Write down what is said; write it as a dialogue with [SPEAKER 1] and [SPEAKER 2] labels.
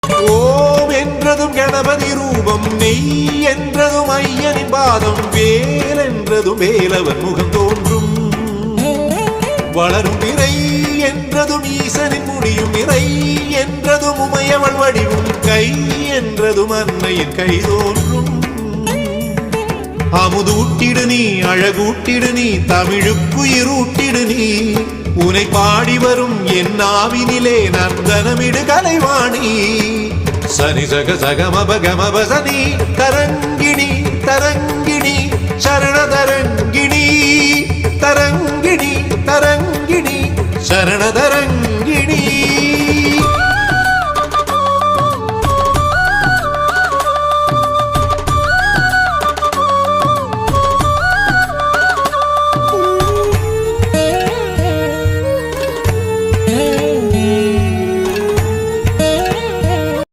[SPEAKER 1] ஓம் என்றதும் கணபதி ரூபம், நெய் என்றதும் ஐயனின் பாதம், வேல் என்றதும் வேலவன் முகம் தோன்றும். வளரும் திரை என்றதும் ஈசனின் முடியும், இறை என்றதும் உமையவள் வடிவும், கை என்றதும் அன்னையின் கை தோன்றும். அமுதூட்டிடு நீ, அழகூட்டிடு நீ, தமிழுக்குயிரூட்டிடு நீ, உனை பாடி வரும் என் நாவினிலே நந்தனமிடு கலைவாணி. சனி சக சகமப கமப சனி தரங்கிணி தரங்கிணி சரண தரங்கிணி தரங்கிணி தரங்கிணி சரண தரங்கிணி.